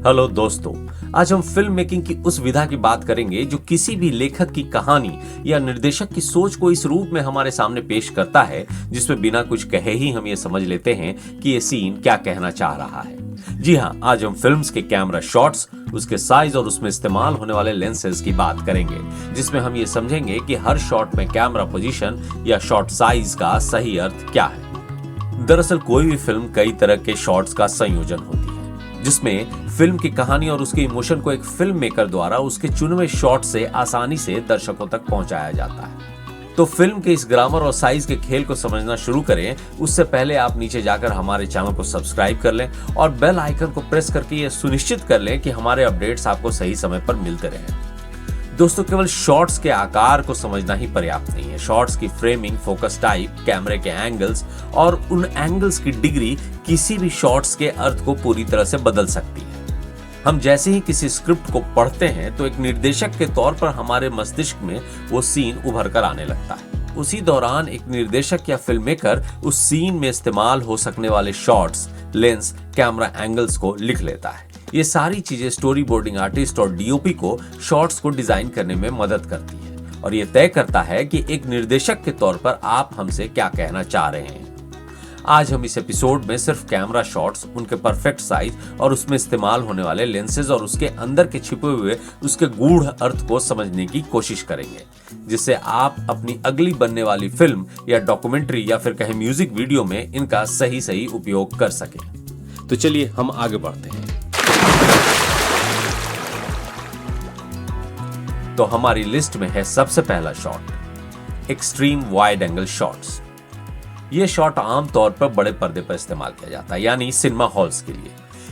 Hello दोस्तों, आज हम फिल्म मेकिंग की उस विधा की बात करेंगे जो किसी भी लेखक की कहानी या निर्देशक की सोच को इस रूप में हमारे सामने पेश करता है जिसमें बिना कुछ कहे ही हम ये समझ लेते हैं कि ये सीन क्या कहना चाह रहा है। जी हाँ, आज हम फिल्म्स के कैमरा शॉट्स, उसके साइज और उसमें इस्तेमाल होने वाले लेंसेज की बात करेंगे, जिसमें हम ये समझेंगे कि हर शॉट में कैमरा पोजीशन या शॉट साइज का सही अर्थ क्या है। दरअसल कोई भी फिल्म कई तरह के शॉट्स का संयोजन होती है, जिसमें फिल्म की कहानी और उसके इमोशन को एक फिल्म मेकर द्वारा उसके चुने हुए शॉट से आसानी से दर्शकों तक पहुंचाया जाता है। तो फिल्म के इस ग्रामर और साइज के खेल को समझना शुरू करें उससे पहले आप नीचे जाकर हमारे चैनल को सब्सक्राइब कर लें और बेल आइकन को प्रेस करके यह सुनिश्चित कर लें कि हमारे अपडेट्स आपको सही समय पर मिलते रहें। दोस्तों, केवल शॉट्स के आकार को समझना ही पर्याप्त नहीं है। शॉट्स की फ्रेमिंग, फोकस टाइप, कैमरे के एंगल्स और उन एंगल्स की डिग्री किसी भी शॉट्स के अर्थ को पूरी तरह से बदल सकती है। हम जैसे ही किसी स्क्रिप्ट को पढ़ते हैं तो एक निर्देशक के तौर पर हमारे मस्तिष्क में वो सीन उभर कर आने लगता है। उसी दौरान एक निर्देशक या फिल्म मेकर उस सीन में इस्तेमाल हो सकने वाले शॉट्स, लेंस, कैमरा एंगल्स को लिख लेता है। ये सारी चीजें स्टोरी बोर्डिंग आर्टिस्ट और डीओपी को शॉट्स को डिजाइन करने में मदद करती है और ये तय करता है कि एक निर्देशक के तौर पर आप हमसे क्या कहना चाह रहे हैं। आज हम इस एपिसोड में सिर्फ कैमरा शॉट्स, उनके परफेक्ट साइज और उसमें इस्तेमाल होने वाले लेंसेज और उसके अंदर के छिपे हुए उसके गूढ़ अर्थ को समझने की कोशिश करेंगे, जिससे आप अपनी अगली बनने वाली फिल्म या डॉक्यूमेंट्री या फिर कहीं म्यूजिक वीडियो में इनका सही उपयोग कर सकें। तो चलिए हम आगे बढ़ते हैं। तो हमारी लिस्ट में है सबसे पहला shot, extreme wide angle shots. यह शॉट आमतौर पर बड़े पर्दे पर इस्तेमाल किया जाता है, यानी सिनेमा हॉल्स के लिए।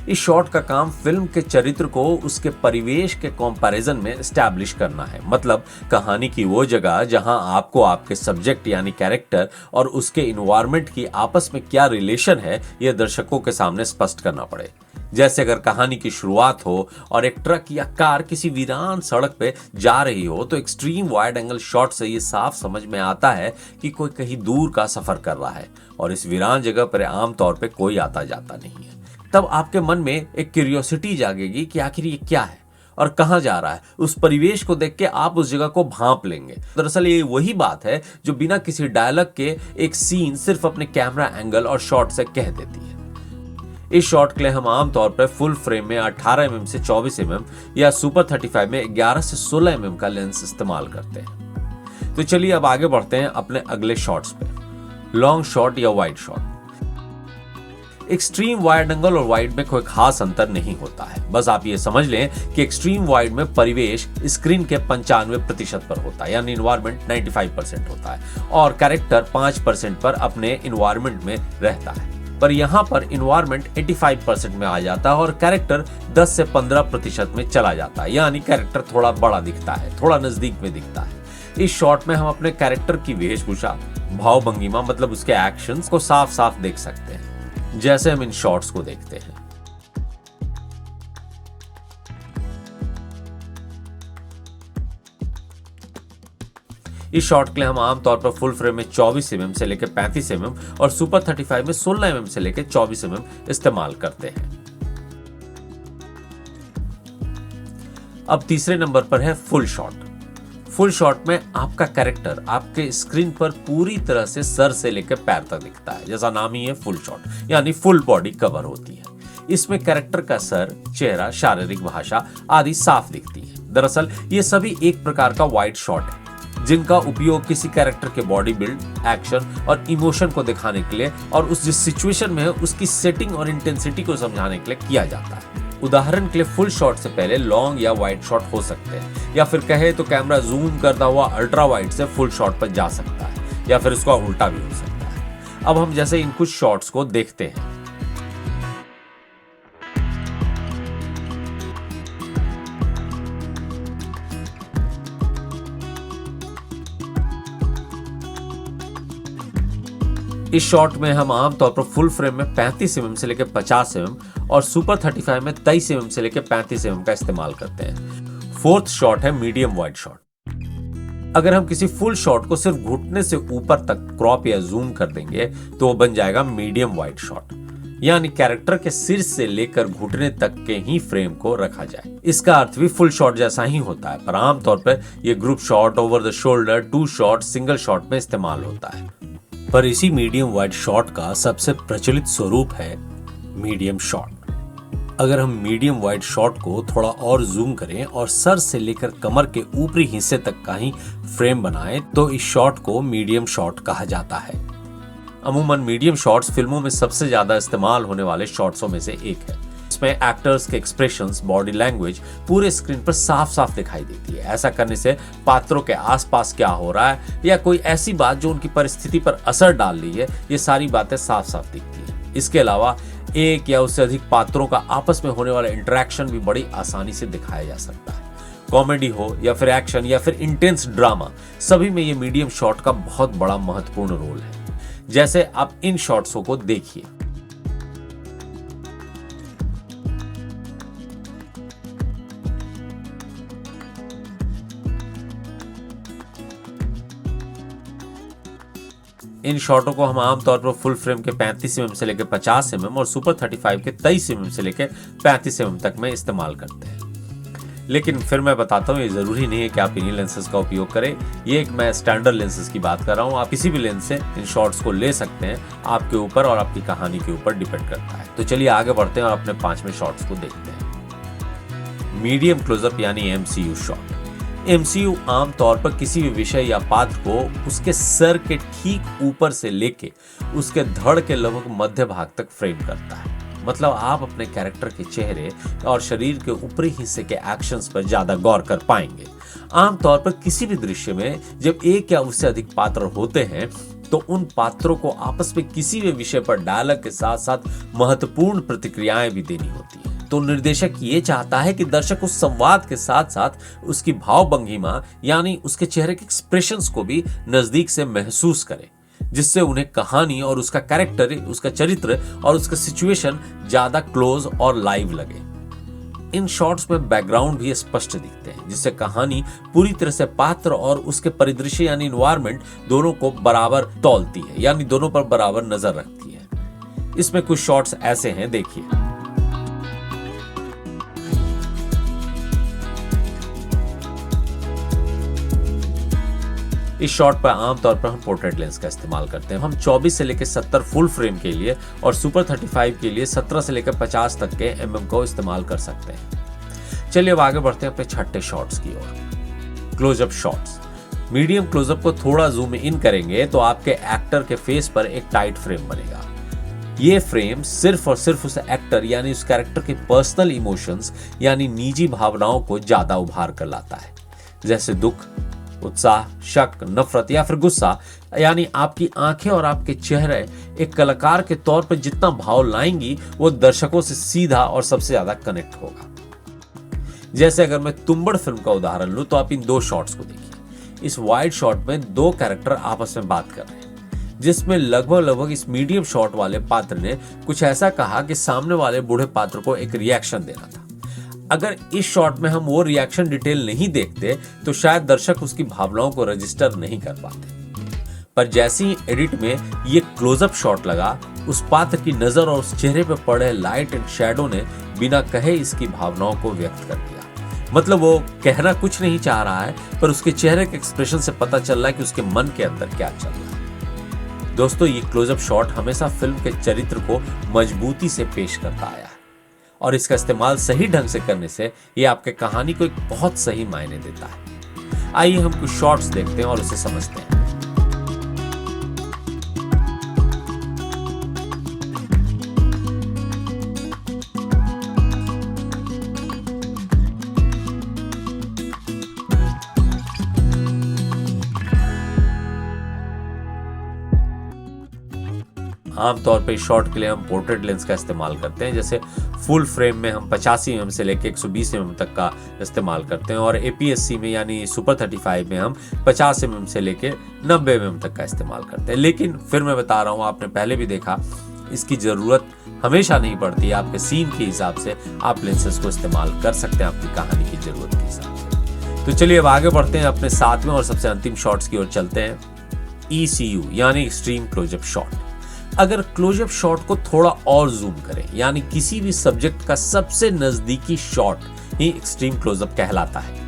इस शॉट का काम फिल्म के चरित्र को उसके परिवेश के कंपैरिजन में एस्टैब्लिश करना है, मतलब कहानी की वो जगह जहां आपको आपके सब्जेक्ट यानी कैरेक्टर और उसके इन्वायरमेंट की आपस में क्या रिलेशन है यह दर्शकों के सामने स्पष्ट करना पड़े। जैसे अगर कहानी की शुरुआत हो और एक ट्रक या कार किसी वीरान सड़क पे जा रही हो तो एक्सट्रीम वाइड एंगल शॉट से ये साफ समझ में आता है कि कोई कहीं दूर का सफर कर रहा है और इस वीरान जगह पर आमतौर पे कोई आता जाता नहीं है। तब आपके मन में एक क्यूरियोसिटी जागेगी कि आखिर ये क्या है और कहां जा रहा है। उस परिवेश को देख के आप उस जगह को भांप लेंगे। दरअसल ये वही बात है जो बिना किसी डायलॉग के एक सीन सिर्फ अपने कैमरा एंगल और शॉट से कह देती है। इस शॉट के लिए हम आमतौर पर फुल फ्रेम में 18 mm से 24 mm या सुपर 35 में 11 से 16 mm का लेंस इस्तेमाल करते हैं। तो चलिए अब आगे बढ़ते हैं अपने अगले शॉट्स पे, लॉन्ग शॉट या wide shot. Extreme wide angle और वाइड में कोई खास अंतर नहीं होता है। बस आप ये समझ लें कि एक्सट्रीम वाइड में परिवेश स्क्रीन के 95% पर होता है, यानी इन्वायरमेंट 95% होता है और कैरेक्टर 5% पर अपने इन्वायरमेंट में रहता है। पर यहाँ पर इन्वायरमेंट 85% में आ जाता है और कैरेक्टर 10 से 15% में चला जाता है, यानी कैरेक्टर थोड़ा बड़ा दिखता है, थोड़ा नजदीक में दिखता है। इस शॉट में हम अपने कैरेक्टर की वेशभूषा, भाव भंगिमा मतलब उसके एक्शंस को साफ साफ देख सकते हैं, जैसे हम इन शॉट्स को देखते हैं। इस शॉट के लिए हम आमतौर पर फुल फ्रेम में 24 mm से लेकर 35 mm और सुपर 35 में 16 mm से लेकर 24 mm इस्तेमाल करते हैं। अब तीसरे नंबर पर है फुल शॉट। फुल शॉट में आपका कैरेक्टर आपके स्क्रीन पर पूरी तरह से सर से लेकर पैर तक दिखता है, जैसा नाम ही है फुल शॉट, यानी फुल बॉडी कवर होती है। इसमें कैरेक्टर का सर, चेहरा, शारीरिक भाषा आदि साफ दिखती है। दरअसल ये सभी एक प्रकार का वाइड शॉट है जिनका उपयोग किसी कैरेक्टर के बॉडी बिल्ड, एक्शन और इमोशन को दिखाने के लिए और उस जिस सिचुएशन में है उसकी सेटिंग और इंटेंसिटी को समझाने के लिए किया जाता है। उदाहरण के लिए फुल शॉट से पहले लॉन्ग या वाइड शॉट हो सकते हैं, या फिर कहे तो कैमरा जूम करता हुआ अल्ट्रा वाइड से फुल शॉट पर जा सकता है, या फिर उसका उल्टा भी हो सकता है। अब हम जैसे इन कुछ शॉट्स को देखते हैं। इस शॉट में हम आमतौर पर फुल फ्रेम में 35 mm से लेकर 50 mm और सुपर 35 में 23 mm से लेकर 35 mm का इस्तेमाल करते हैं। फोर्थ शॉट है मीडियम वाइड शॉट। अगर हम किसी फुल शॉट को सिर्फ घुटने से ऊपर तक क्रॉप या जूम कर देंगे तो वो बन जाएगा मीडियम वाइड शॉट। यानी कैरेक्टर के सिर से लेकर घुटने तक के ही फ्रेम को रखा जाए। इसका अर्थ भी फुल शॉट जैसा ही होता है, पर आमतौर पर यह group shot, over the shoulder, two shot, single shot में इस्तेमाल होता है। पर इसी मीडियम वाइड शॉट का सबसे प्रचलित स्वरूप है मीडियम शॉट। अगर हम मीडियम वाइड शॉट को थोड़ा और जूम करें और सर से लेकर कमर के ऊपरी हिस्से तक का ही फ्रेम बनाएं तो इस शॉट को मीडियम शॉट कहा जाता है। अमूमन मीडियम शॉट्स फिल्मों में सबसे ज्यादा इस्तेमाल होने वाले शॉट्सों में से एक है। इसमें एक्टर्स के एक्सप्रेशंस, बॉडी लैंग्वेज पूरे स्क्रीन पर साफ साफ दिखाई देती है। ऐसा करने से पात्रों के आसपास क्या हो रहा है या कोई ऐसी बात जो उनकी परिस्थिति पर असर डाल रही है, ये सारी बातें साफ साफ दिखती हैं। इसके अलावा एक या उससे अधिक पात्रों का आपस में होने वाला इंटरेक्शन भी बड़ी आसानी से दिखाया जा सकता है। कॉमेडी हो या फिर एक्शन या फिर इंटेंस ड्रामा, सभी में ये मीडियम शॉट का बहुत बड़ा महत्वपूर्ण रोल है। जैसे आप इन शॉट्सों को देखिए। इन शॉटों को हम आमतौर पर फुल फ्रेम के 35 mm से लेकर 50 mm और सुपर 35 के 23 mm से लेकर 35 mm तक में इस्तेमाल करते हैं। लेकिन फिर मैं बताता हूँ, ये जरूरी नहीं है कि आप इन्हीं लेंसेज का उपयोग करें। ये एक मैं स्टैंडर्ड लेंसेज की बात कर रहा हूँ। आप किसी भी लेंस से इन शॉट्स को ले सकते हैं, आपके ऊपर और आपकी कहानी के ऊपर डिपेंड करता है। तो चलिए आगे बढ़ते हैं और अपने 5वें शॉट्स को देखते हैं। मीडियम क्लोजअप यानी MCU शॉट। MCU आमतौर पर किसी भी विषय या पात्र को उसके सर के ठीक ऊपर से लेके उसके धड़ के लगभग मध्य भाग तक फ्रेम करता है। मतलब आप अपने कैरेक्टर के चेहरे और शरीर के ऊपरी हिस्से के एक्शंस पर ज्यादा गौर कर पाएंगे। आमतौर पर किसी भी दृश्य में जब एक या उससे अधिक पात्र होते हैं तो उन पात्रों को आपस में किसी भी विषय पर डायलॉग के साथ साथ महत्वपूर्ण प्रतिक्रियाएं भी देनी होती है। तो निर्देशक ये चाहता है कि दर्शक उस संवाद के साथ साथ उसकी भाव भंगिमा यानी उसके चेहरे के एक्सप्रेशंस को भी नजदीक से महसूस करे, जिससे उन्हें कहानी और उसका कैरेक्टर, उसका चरित्र और उसका सिचुएशन ज्यादा क्लोज और लाइव लगे। इन शॉट्स में बैकग्राउंड भी स्पष्ट दिखते हैं, जिससे कहानी पूरी तरह से पात्र और उसके परिदृश्य यानी एनवायरनमेंट दोनों को बराबर तौलती है, यानी दोनों पर बराबर नजर रखती है। इसमें कुछ शॉट्स ऐसे हैं, देखिए। इस शॉट पर आमतौर पर हम पोर्ट्रेट लेंस का इस्तेमाल करते हैं। हम 24 से लेकर 70 फुल फ्रेम के लिए और सुपर 35 के लिए 17 से लेकर 50 तक के mm को इस्तेमाल कर सकते हैं। चलिए अब आगे बढ़ते हैं अपने 6ठे शॉट्स की ओर। Close up shots. मीडियम क्लोजअप को थोड़ा जूम इन करेंगे तो आपके एक्टर के फेस पर एक टाइट फ्रेम बनेगा। ये फ्रेम सिर्फ और सिर्फ उस एक्टर यानी उस कैरेक्टर के पर्सनल इमोशंस यानी निजी भावनाओं को ज्यादा उभार कर लाता है, जैसे दुख, उत्साह, शक, नफरत या फिर गुस्सा। यानी आपकी आंखें और आपके चेहरे एक कलाकार के तौर पर जितना भाव लाएंगी वो दर्शकों से सीधा और सबसे ज्यादा कनेक्ट होगा। जैसे अगर मैं तुम्बड़ फिल्म का उदाहरण लूं तो आप इन 2 शॉट्स को देखिए। इस वाइड शॉट में 2 कैरेक्टर आपस में बात कर रहे हैं, जिसमें लगभग इस मीडियम शॉट वाले पात्र ने कुछ ऐसा कहा कि सामने वाले बूढ़े पात्र को एक रिएक्शन देना था। अगर इस शॉट में हम वो रिएक्शन डिटेल नहीं देखते तो शायद दर्शक उसकी भावनाओं को रजिस्टर नहीं कर पाते। पर जैसे ही एडिट में ये क्लोजअप शॉट लगा, उस पात्र की नजर और उस चेहरे पर पड़े लाइट एंड शैडो ने बिना कहे इसकी भावनाओं को व्यक्त कर दिया। मतलब वो कहना कुछ नहीं चाह रहा है, पर उसके चेहरे के एक्सप्रेशन से पता चल रहा है कि उसके मन के अंदर क्या चल रहा है। दोस्तों, ये क्लोजअप शॉट हमेशा फिल्म के चरित्र को मजबूती से पेश करता आया है और इसका इस्तेमाल सही ढंग से करने से ये आपके कहानी को एक बहुत सही मायने देता है। आइए हम कुछ शॉट्स देखते हैं और उसे समझते हैं। आमतौर पे शॉट के लिए हम पोर्ट्रेट लेंस का इस्तेमाल करते हैं। जैसे फुल फ्रेम में हम 85 mm से लेकर 120 mm तक का इस्तेमाल करते हैं और APS-C में यानी सुपर 35 में हम 50 mm से लेकर 90 mm तक का इस्तेमाल करते हैं। लेकिन फिर मैं बता रहा हूँ, आपने पहले भी देखा, इसकी जरूरत हमेशा नहीं पड़ती। आपके सीन के हिसाब से आप लेंसेज को इस्तेमाल कर सकते हैं आपकी कहानी की जरूरत के हिसाब से। तो चलिए अब आगे बढ़ते हैं, अपने 7वें और सबसे अंतिम शॉट्स की ओर चलते हैं। ECU यानी एक्सट्रीम क्लोजअप शॉट। अगर क्लोजअप शॉट को थोड़ा और जूम करें, यानी किसी भी सब्जेक्ट का सबसे नजदीकी शॉट ही एक्सट्रीम क्लोजअप कहलाता है।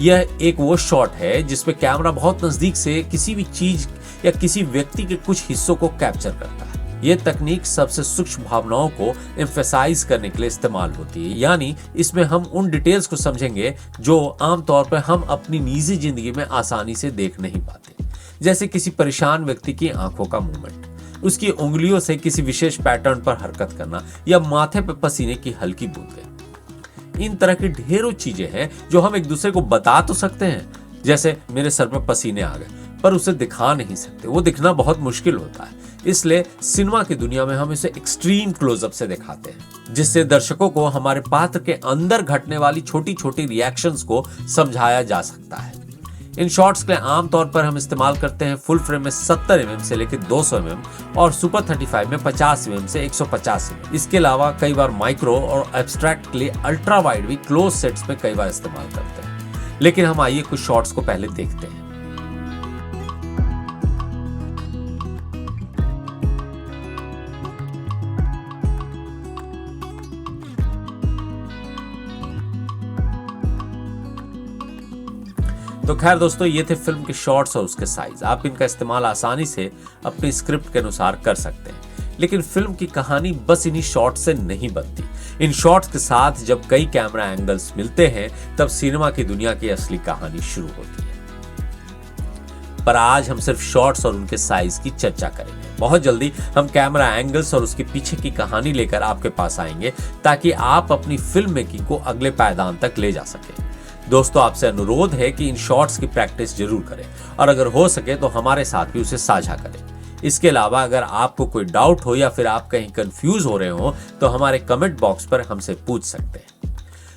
यह एक वो शॉट है जिसमें कैमरा बहुत नजदीक से किसी भी चीज या किसी व्यक्ति के कुछ हिस्सों को कैप्चर करता है। यह तकनीक सबसे सूक्ष्म भावनाओं को एम्फेसाइज करने के लिए इस्तेमाल होती है, यानी इसमें हम उन डिटेल्स को समझेंगे जो आमतौर पर हम अपनी निजी जिंदगी में आसानी से देख नहीं पाते, जैसे किसी परेशान व्यक्ति की आंखों का मूवमेंट, उसकी उंगलियों से किसी विशेष पैटर्न पर हरकत करना या माथे पर पसीने की हल्की बूंदें। इन तरह की ढेरों चीजें हैं जो हम एक दूसरे को बता तो सकते हैं, जैसे मेरे सर पर पसीने आ गए, पर उसे दिखा नहीं सकते। वो दिखना बहुत मुश्किल होता है, इसलिए सिनेमा की दुनिया में हम इसे एक्सट्रीम क्लोजअप से दिखाते हैं, जिससे दर्शकों को हमारे पात्र के अंदर घटने वाली छोटी छोटी रिएक्शंस को समझाया जा सकता है। इन शॉट्स के लिए आमतौर पर हम इस्तेमाल करते हैं फुल फ्रेम में 70 mm से लेकर 200 mm और सुपर 35 में 50 mm से 150 mm। इसके अलावा कई बार माइक्रो और एब्स्ट्रैक्ट के लिए अल्ट्रा वाइड भी क्लोज सेट्स में कई बार इस्तेमाल करते हैं। लेकिन हम आइए कुछ शॉट्स को पहले देखते हैं। तो खैर दोस्तों, ये थे फिल्म के शॉट्स और उसके साइज। आप इनका इस्तेमाल आसानी से अपनी स्क्रिप्ट के अनुसार कर सकते हैं, लेकिन फिल्म की कहानी बस इन्हीं शॉट्स से नहीं बनती। इन शॉट्स के साथ जब कई कैमरा एंगल्स मिलते हैं, तब सिनेमा की दुनिया की असली कहानी शुरू होती है। पर आज हम सिर्फ शॉट्स और उनके साइज की चर्चा करेंगे। बहुत जल्दी हम कैमरा एंगल्स और उसके पीछे की कहानी लेकर आपके पास आएंगे, ताकि आप अपनी फिल्म मेकिंग को अगले पायदान तक ले जा सके। दोस्तों, आपसे अनुरोध है कि इन शॉट्स की प्रैक्टिस जरूर करें और अगर हो सके तो हमारे साथ भी उसे साझा करें। इसके अलावा अगर आपको कोई डाउट हो या फिर आप कहीं कंफ्यूज हो रहे हो तो हमारे कमेंट बॉक्स पर हमसे पूछ सकते हैं।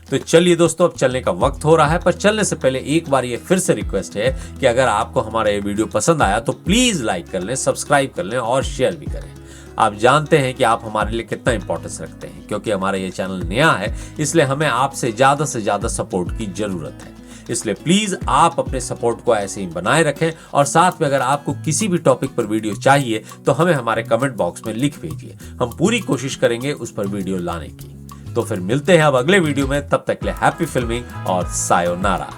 तो चलिए दोस्तों, अब चलने का वक्त हो रहा है, पर चलने से पहले एक बार ये फिर से रिक्वेस्ट है कि अगर आपको हमारा ये वीडियो पसंद आया तो प्लीज लाइक कर लें, सब्सक्राइब कर लें और शेयर भी करें। आप जानते हैं कि आप हमारे लिए कितना इंपॉर्टेंस रखते हैं, क्योंकि हमारा ये चैनल नया है, इसलिए हमें आपसे ज्यादा से ज्यादा सपोर्ट की जरूरत है। इसलिए प्लीज आप अपने सपोर्ट को ऐसे ही बनाए रखें और साथ में अगर आपको किसी भी टॉपिक पर वीडियो चाहिए तो हमें हमारे कमेंट बॉक्स में लिख भेजिए। हम पूरी कोशिश करेंगे उस पर वीडियो लाने की। तो फिर मिलते हैं अब अगले वीडियो में, तब तक के लिए हैप्पी फिल्मिंग और सायोनारा।